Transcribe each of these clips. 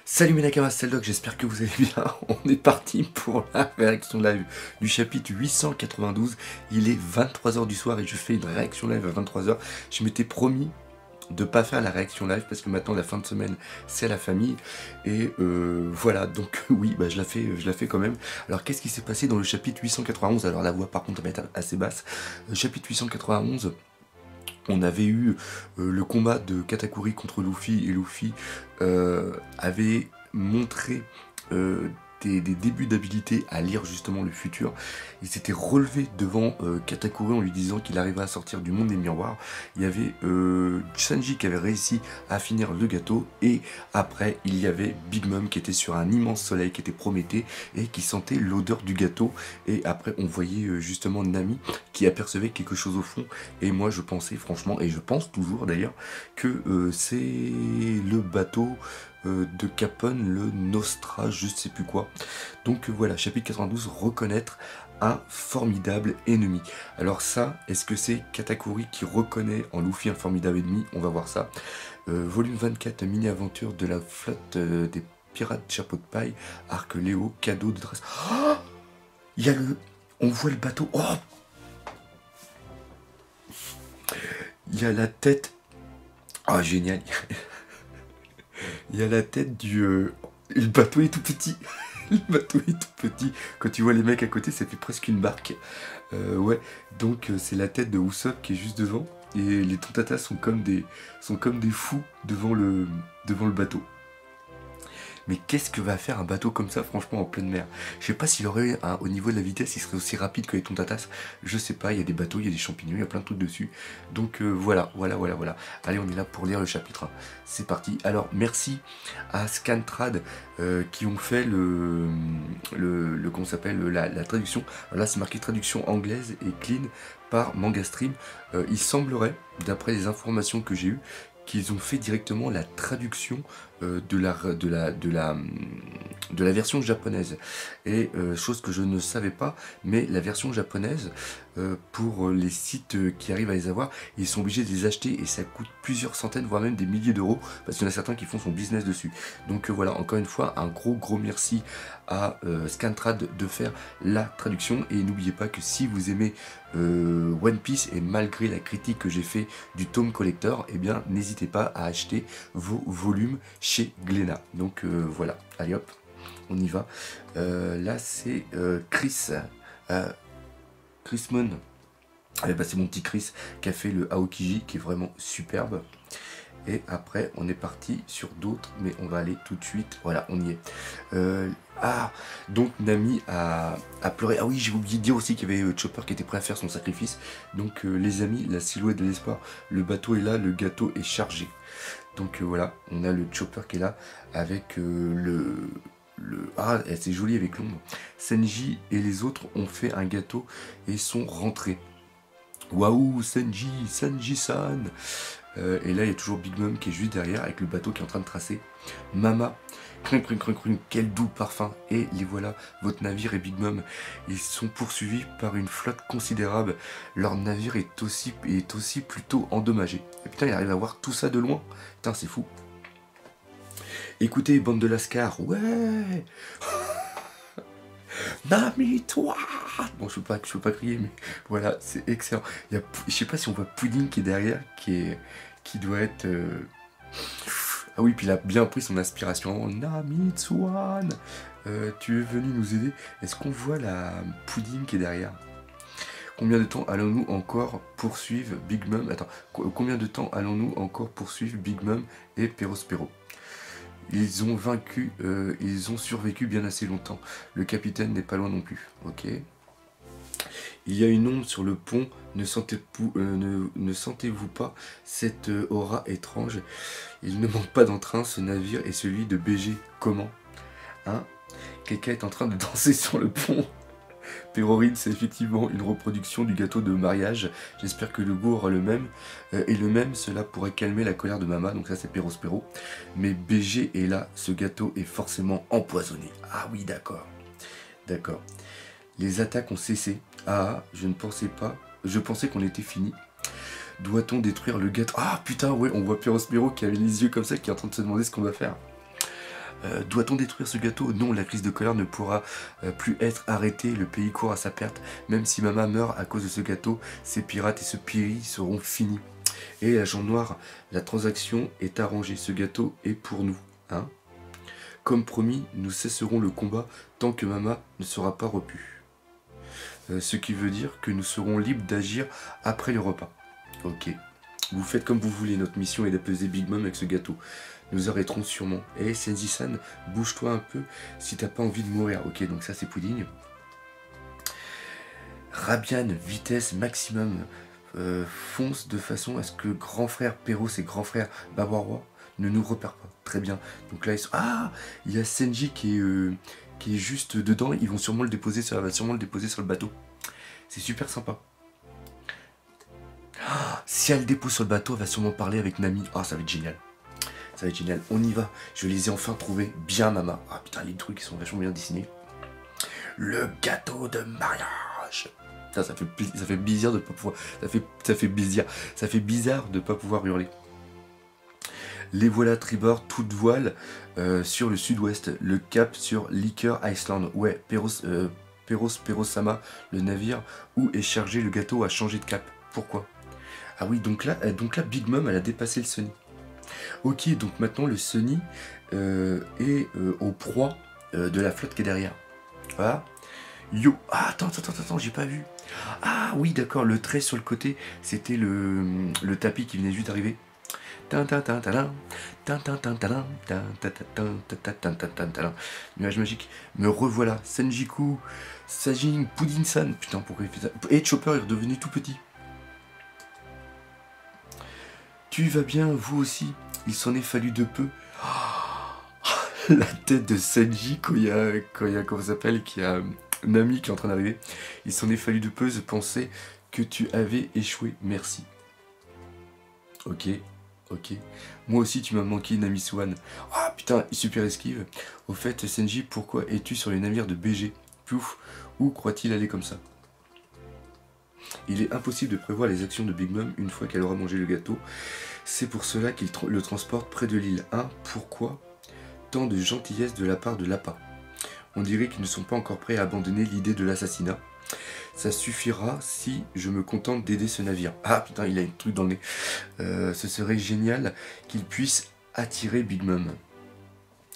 Salut mes Nakamas, c'est le Doc, j'espère que vous allez bien. On est parti pour la réaction live du chapitre 892. Il est 23 h du soir et je fais une réaction live à 23 h. Je m'étais promis de pas faire la réaction live parce que maintenant la fin de semaine c'est à la famille et voilà, donc oui, bah, je la fais quand même. Alors qu'est-ce qui s'est passé dans le chapitre 891? Alors la voix par contre elle va être assez basse. Chapitre 891, on avait eu le combat de Katakuri contre Luffy, et Luffy avait montré des débuts d'habilité à lire justement le futur. Il s'était relevé devant Katakuri en lui disant qu'il arrivait à sortir du monde des miroirs. Il y avait Sanji qui avait réussi à finir le gâteau, et après il y avait Big Mom qui était sur un immense soleil, qui était Prométhée et qui sentait l'odeur du gâteau. Et après on voyait justement Nami qui apercevait quelque chose au fond, et moi je pensais franchement, et je pense toujours d'ailleurs, que c'est le bateau de Capone, le Nostra, je sais plus quoi. Donc voilà, chapitre 92, reconnaître un formidable ennemi. Alors ça, est-ce que c'est Katakuri qui reconnaît en Luffy un formidable ennemi? On va voir ça. Volume 24, mini-aventure de la flotte des pirates chapeau de paille, arc Léo, cadeau de dresse. Oh, il y a le... On voit le bateau. Oh, il y a la tête. Ah, génial. Il y a la tête du... Le bateau est tout petit. Le bateau est tout petit. Quand tu vois les mecs à côté, ça fait presque une barque. Ouais, donc c'est la tête de Usopp qui est juste devant. Et les Tontatas sont comme des fous devant le bateau. Mais qu'est-ce que va faire un bateau comme ça, franchement, en pleine mer? Je sais pas s'il aurait, au niveau de la vitesse, il serait aussi rapide que les Tontatas. Je sais pas, il y a des bateaux, il y a des champignons, il y a plein de trucs dessus. Donc voilà. Allez, on est là pour lire le chapitre 1. C'est parti. Alors, merci à Scantrad qui ont fait comment s'appelle, la traduction. Alors là, c'est marqué traduction anglaise et clean par Mangastream. Il semblerait, d'après les informations que j'ai eues, qu'ils ont fait directement la traduction de la version japonaise. Et chose que je ne savais pas, mais la version japonaise, pour les sites qui arrivent à les avoir, ils sont obligés de les acheter et ça coûte plusieurs centaines, voire même des milliers d'euros, parce qu'il y en a certains qui font son business dessus. Donc voilà, encore une fois, un gros merci à Scantrad de faire la traduction. Et n'oubliez pas que si vous aimez One Piece, et malgré la critique que j'ai fait du tome collector, eh bien n'hésitez pas à acheter vos volumes chez Glénat. Donc voilà, allez hop, on y va. Là c'est Chris Moon. Allez, bah, c'est mon petit Chris qui a fait le Aokiji, qui est vraiment superbe. Et après on est parti sur d'autres, mais on va aller tout de suite. Voilà, on y est. Donc Nami a pleuré. Ah oui, j'ai oublié de dire aussi qu'il y avait Chopper qui était prêt à faire son sacrifice. Donc les amis, la silhouette de l'espoir, le bateau est là, le gâteau est chargé. Donc voilà, on a le Chopper qui est là avec Ah, c'est joli avec l'ombre. Senji et les autres ont fait un gâteau et sont rentrés. Waouh, Senji-san. Et là, il y a toujours Big Mom qui est juste derrière avec le bateau qui est en train de tracer. Mama, quel doux parfum. Et les voilà, votre navire et Big Mom. Ils sont poursuivis par une flotte considérable. Leur navire est aussi plutôt endommagé. Et putain, il arrive à voir tout ça de loin. Putain, c'est fou. Écoutez, bande de lascars, ouais. Nami, toi. Bon, je peux pas crier, mais voilà, c'est excellent. Je sais pas si on voit Pudding qui est derrière, qui doit être... Ah oui, puis il a bien pris son inspiration. Nami, Tsuan, tu es venu nous aider. Est-ce qu'on voit la Pudding qui est derrière? Combien de temps allons-nous encore poursuivre Big Mom? Attends, combien de temps allons-nous encore poursuivre Big Mom et Perospero? Ils ont survécu bien assez longtemps. Le capitaine n'est pas loin non plus. Ok. Il y a une ombre sur le pont. Ne sentez-vous pas cette aura étrange? Il ne manque pas d'entrain. Ce navire est celui de BG. Comment? Hein? Quelqu'un est en train de danser sur le pont. Pérorine, c'est effectivement une reproduction du gâteau de mariage. J'espère que le goût aura le même. Et le même, cela pourrait calmer la colère de Mama. Donc ça, c'est Pérospéro. Mais BG est là. Ce gâteau est forcément empoisonné. Ah oui, d'accord. D'accord. Les attaques ont cessé. Ah, je ne pensais pas. Je pensais qu'on était fini. Doit-on détruire le gâteau? Ah putain, ouais, on voit Pérospéro qui avait les yeux comme ça, qui est en train de se demander ce qu'on va faire. Doit-on détruire ce gâteau? Non, la crise de colère ne pourra plus être arrêtée, le pays court à sa perte. Même si Mama meurt à cause de ce gâteau, ces pirates et ce pays seront finis. Et l'agent noir, la transaction est arrangée, ce gâteau est pour nous. Hein? Comme promis, nous cesserons le combat tant que Mama ne sera pas repue. Ce qui veut dire que nous serons libres d'agir après le repas. Ok. Vous faites comme vous voulez, notre mission est d'apaiser Big Mom avec ce gâteau. Nous arrêterons sûrement. Eh, Senji-san, bouge-toi un peu si t'as pas envie de mourir. Ok, donc ça c'est Pudding. Rabian, vitesse maximum. Fonce de façon à ce que grand frère Perros et grand frère Babaroi ne nous repèrent pas. Très bien. Donc là, ils sont... Ah, il y a Senji qui est juste dedans. Ils vont sûrement le déposer sur, va sûrement le déposer sur le bateau. C'est super sympa. Ah, si elle le dépose sur le bateau, elle va sûrement parler avec Nami. Ah, ça va être génial. Ça va être génial. On y va. Je les ai enfin trouvés. Bien, Mama. Ah putain, les trucs, ils sont vachement bien dessinés. Le gâteau de mariage. Ça fait bizarre de pas pouvoir. Ça fait bizarre de pas pouvoir hurler. Les voilà tribord, toute voile sur le sud-ouest, le cap sur Liquor Island. Ouais, Perros-Sama, le navire où est chargé le gâteau a changé de cap. Pourquoi? Ah oui, donc là, Big Mom, elle a dépassé le Sunny. Ok, donc maintenant le Sunny est au proie de la flotte qui est derrière. Voilà. Yo, ah, attends, j'ai pas vu. Ah oui, d'accord, le trait sur le côté, c'était le tapis qui venait juste d'arriver. Nuage magique. Me revoilà. Senjiku, Sajin, Pudding-san. Putain, pourquoi il fait ça? Et Chopper est redevenu tout petit. Tu vas bien, vous aussi? Il s'en est fallu de peu. La tête de Senji quand il y a comment ça s'appelle, qui a Nami qui est en train d'arriver. Il s'en est fallu de peu de penser que tu avais échoué. Merci. Ok. Ok. Moi aussi, tu m'as manqué, Nami Swan. Ah putain, super esquive. Au fait, Senji, pourquoi es-tu sur les navires de BG? Pouf, où croit-il aller comme ça? Il est impossible de prévoir les actions de Big Mom une fois qu'elle aura mangé le gâteau. C'est pour cela qu'il le transporte près de l'île. Hein? Pourquoi tant de gentillesse de la part de Lappa? On dirait qu'ils ne sont pas encore prêts à abandonner l'idée de l'assassinat. Ça suffira si je me contente d'aider ce navire. Ah putain, il a un truc dans le nez. Ce serait génial qu'il puisse attirer Big Mom.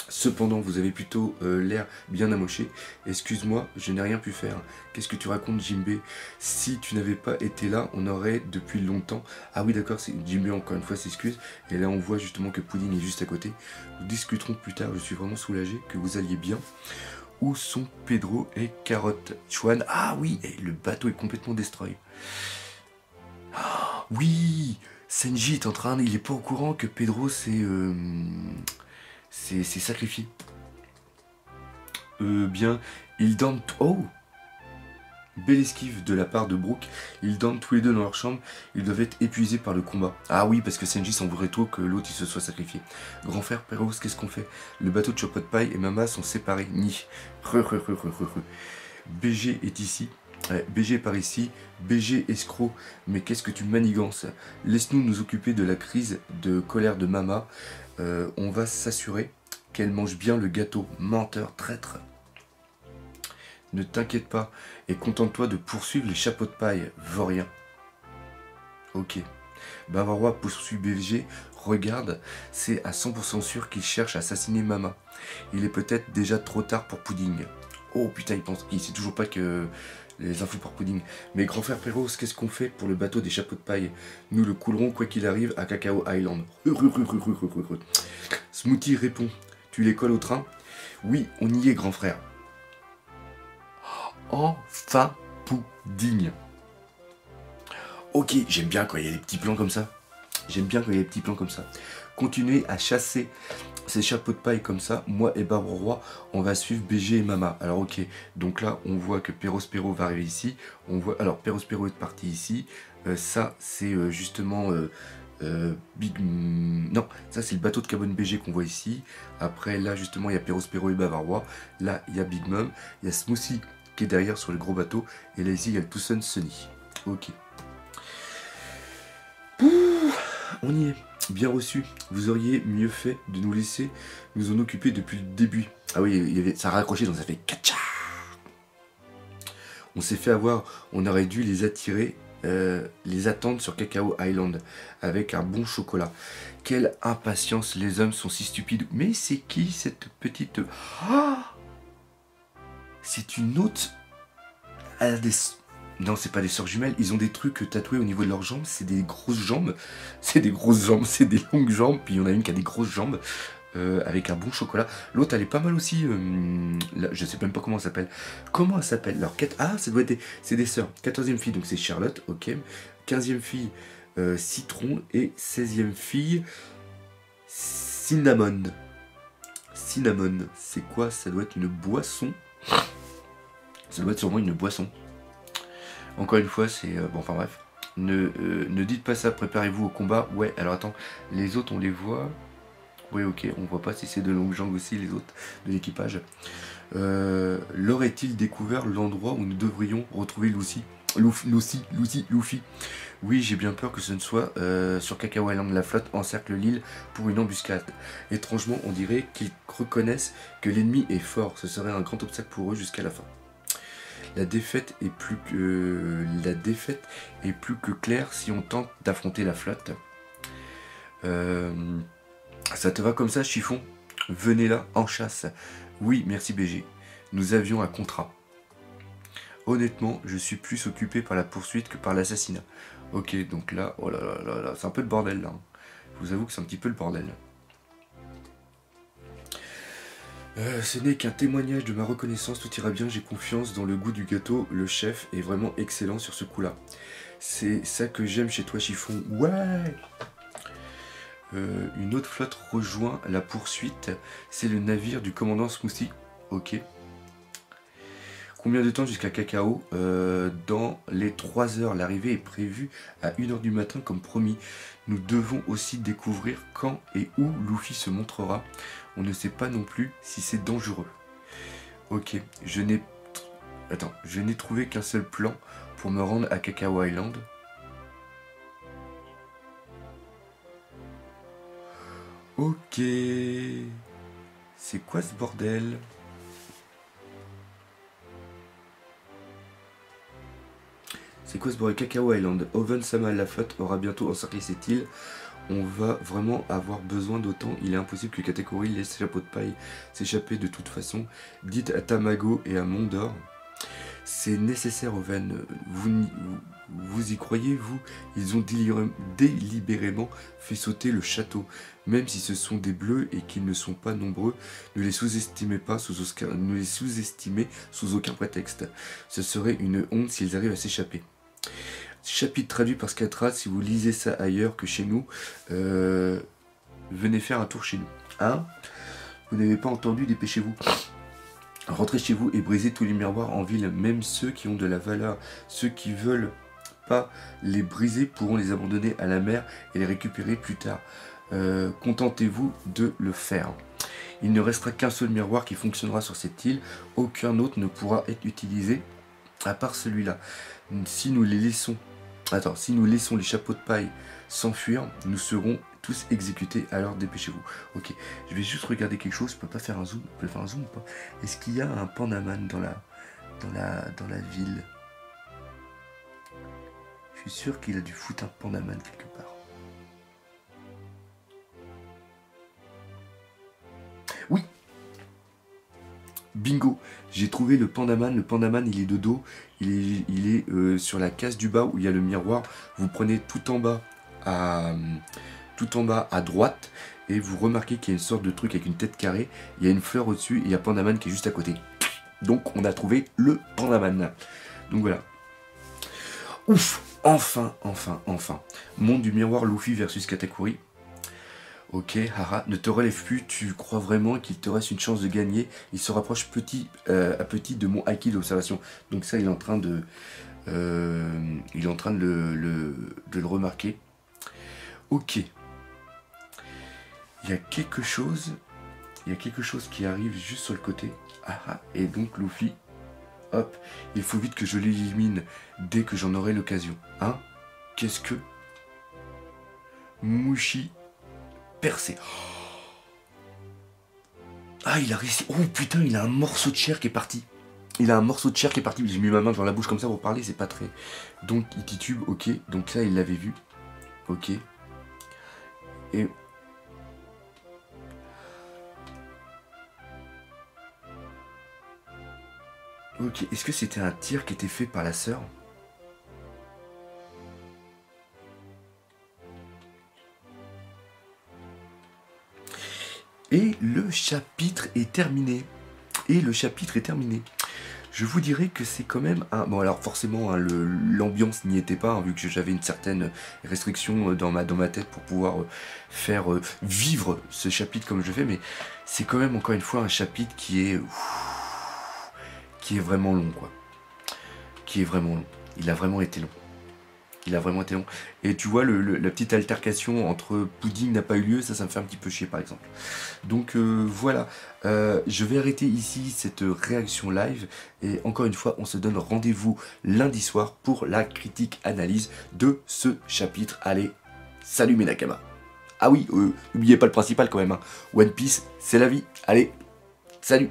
Cependant, vous avez plutôt l'air bien amoché. Excuse-moi, je n'ai rien pu faire. Qu'est-ce que tu racontes, Jimbe? Si tu n'avais pas été là, on aurait depuis longtemps... Ah oui, d'accord, Jimbe encore une fois s'excuse. Et là, on voit justement que Pudding est juste à côté. Nous discuterons plus tard. Je suis vraiment soulagé que vous alliez bien. Où sont Pedro et Carotte? Chuan, ah oui, et le bateau est complètement destroy. Ah, oui, Senji est en train... Il est pas au courant que Pedro c'est sacrifié. Bien, ils dorment... Oh! Belle esquive de la part de Brooke. Ils dorment tous les deux dans leur chambre. Ils doivent être épuisés par le combat. Ah oui, parce que Senji s'en voudrait trop que l'autre il se soit sacrifié. Grand frère Perros, qu'est-ce qu'on fait? Le bateau de Chopot Pie et Mama sont séparés. Ni. BG est ici. Ouais, BG est par ici. BG escroc. Mais qu'est-ce que tu manigances? Laisse-nous nous occuper de la crise de colère de Mama. On va s'assurer qu'elle mange bien le gâteau. Menteur, traître. Ne t'inquiète pas et contente-toi de poursuivre les chapeaux de paille, vaurien. Ok. Bavarois poursuit BG. Regarde, c'est à 100% sûr qu'il cherche à assassiner Mama. Il est peut-être déjà trop tard pour Pudding. Oh putain, il sait toujours pas que les infos pour Pudding. Mais grand frère Perros, qu'est-ce qu'on fait pour le bateau des chapeaux de paille? Nous le coulerons quoi qu'il arrive à Cacao Island. Smoothie répond. Tu les colles au train? Oui, on y est, grand frère. Enfin, Pudding. Ok, j'aime bien quand il y a des petits plans comme ça. Continuez à chasser ces chapeaux de paille comme ça. Moi et Bavarois, on va suivre BG et Mama. Alors ok, donc là, on voit que Perros va arriver ici. On voit, alors Perros est parti ici. Ça, c'est justement... Non, ça c'est le bateau de cabane BG qu'on voit ici. Après, là, justement, il y a Perros et Bavarois. Là, il y a Big Mom. Il y a Smoothie qui est derrière sur le gros bateau. Et là, ici, il y a le Tucson Sunny. Ok. Ouh, on y est. Bien reçu, vous auriez mieux fait de nous laisser nous en occuper depuis le début. Ah oui, ça a raccroché, donc ça fait katcha. On s'est fait avoir, on aurait dû les attirer, les attendre sur Cacao Island avec un bon chocolat. Quelle impatience, les hommes sont si stupides. Mais c'est qui cette petite... Ah, c'est une autre... Elle a des... Non, c'est pas des sœurs jumelles, ils ont des trucs tatoués au niveau de leurs jambes, c'est des grosses jambes, c'est des grosses jambes, c'est des longues jambes, puis il y en a une qui a des grosses jambes, avec un bon chocolat. L'autre, elle est pas mal aussi, là, je sais même pas comment elle s'appelle. Comment elle s'appelle leur quête? Ah, ça doit être c'est des sœurs. 14e fille, donc c'est Charlotte, ok. 15e fille, Citron, et 16e fille, Cinnamon. Cinnamon, c'est quoi? Ça doit être une boisson. Ça doit être sûrement une boisson. Encore une fois, c'est... bon, enfin bref. Ne dites pas ça, préparez-vous au combat. Ouais, alors attends, les autres, on les voit. Oui, ok, on voit pas si c'est de longues jambes aussi, les autres, de l'équipage. L'aurait-il découvert l'endroit où nous devrions retrouver Lucy? Luffy. Oui, j'ai bien peur que ce ne soit sur Cacao Island. La flotte encercle l'île pour une embuscade. Étrangement, on dirait qu'ils reconnaissent que l'ennemi est fort. Ce serait un grand obstacle pour eux jusqu'à la fin. La défaite est plus que claire si on tente d'affronter la flotte. Ça te va comme ça, Chiffon? Venez là, en chasse. Oui, merci BG. Nous avions un contrat. Honnêtement, je suis plus occupé par la poursuite que par l'assassinat. Ok, donc là, oh là là là là, c'est un peu le bordel là. Je vous avoue que c'est un petit peu le bordel. Ce n'est qu'un témoignage de ma reconnaissance, tout ira bien, j'ai confiance dans le goût du gâteau, le chef est vraiment excellent sur ce coup-là. C'est ça que j'aime chez toi, Chiffon. Ouais. Une autre flotte rejoint la poursuite, c'est le navire du commandant Smoothie. Ok. Combien de temps jusqu'à Cacao? Dans les 3 heures, l'arrivée est prévue à 1h du matin comme promis. Nous devons aussi découvrir quand et où Luffy se montrera. On ne sait pas non plus si c'est dangereux. Ok, je n'ai trouvé qu'un seul plan pour me rendre à Cacao Island. Ok. C'est quoi ce bordel? C'est quoi ce bordel? Cacao Island. Oven-sama, la flotte aura bientôt encerclé cette île. On va vraiment avoir besoin d'autant. Il est impossible que Katakuri laisse Chapeau de Paille s'échapper de toute façon. Dites à Tamago et à Mondor. C'est nécessaire, Oven. Vous y croyez, vous? Ils ont délibérément fait sauter le château. Même si ce sont des bleus et qu'ils ne sont pas nombreux, ne les sous-estimez pas ne les sous-estimez sous aucun prétexte. Ce serait une honte s'ils arrivent à s'échapper. Chapitre traduit par Scatrat, si vous lisez ça ailleurs que chez nous, venez faire un tour chez nous. Hein? Vous n'avez pas entendu, dépêchez-vous. Rentrez chez vous et brisez tous les miroirs en ville, même ceux qui ont de la valeur. Ceux qui veulent pas les briser pourront les abandonner à la mer et les récupérer plus tard. Contentez-vous de le faire. Il ne restera qu'un seul miroir qui fonctionnera sur cette île. Aucun autre ne pourra être utilisé à part celui-là. Si nous laissons les chapeaux de paille s'enfuir, nous serons tous exécutés, alors dépêchez-vous. Ok, je vais juste regarder quelque chose, je peux pas faire un zoom, je peux faire un zoom ou pas? Est-ce qu'il y a un pandaman dans la ville? Je suis sûr qu'il a dû foutre un pandaman quelque part. Oui! Bingo! J'ai trouvé le pandaman. Le pandaman, il est de dos. Il est sur la case du bas où il y a le miroir. Vous prenez tout en bas à droite et vous remarquez qu'il y a une sorte de truc avec une tête carrée. Il y a une fleur au-dessus et il y a pandaman qui est juste à côté. Donc on a trouvé le pandaman. Donc voilà. Ouf! Enfin. Monde du miroir Luffy versus Katakuri. Ok, haha, ne te relève plus, tu crois vraiment qu'il te reste une chance de gagner. Il se rapproche petit à petit de mon acquis d'observation. Donc ça, il est en train de le remarquer. Ok. Il y a quelque chose qui arrive juste sur le côté. Ah, et donc Luffy, hop, il faut vite que je l'élimine dès que j'en aurai l'occasion. Hein? Qu'est-ce que... Mushi percé. Ah, il a réussi. Oh putain, il a un morceau de chair qui est parti. Il a un morceau de chair qui est parti. J'ai mis ma main dans la bouche comme ça pour parler, c'est pas très... Donc, il titube, ok. Donc ça, il l'avait vu. Ok. Et... Ok, est-ce que c'était un tir qui était fait par la sœur? Et le chapitre est terminé. Et le chapitre est terminé. Je vous dirais que c'est quand même un... Bon alors forcément, hein, l'ambiance n'y était pas, hein, vu que j'avais une certaine restriction dans ma tête pour pouvoir faire vivre ce chapitre comme je fais, mais c'est quand même encore une fois un chapitre qui est vraiment long, quoi. Qui est vraiment long. Il a vraiment été long. Il a vraiment été long. Et tu vois, la petite altercation entre Pudding n'a pas eu lieu, ça me fait un petit peu chier par exemple. Donc voilà, je vais arrêter ici cette réaction live. Et encore une fois, on se donne rendez-vous lundi soir pour la critique analyse de ce chapitre. Allez, salut mes Nakama. Ah oui, n'oubliez pas le principal quand même, hein. One Piece, c'est la vie. Allez, salut.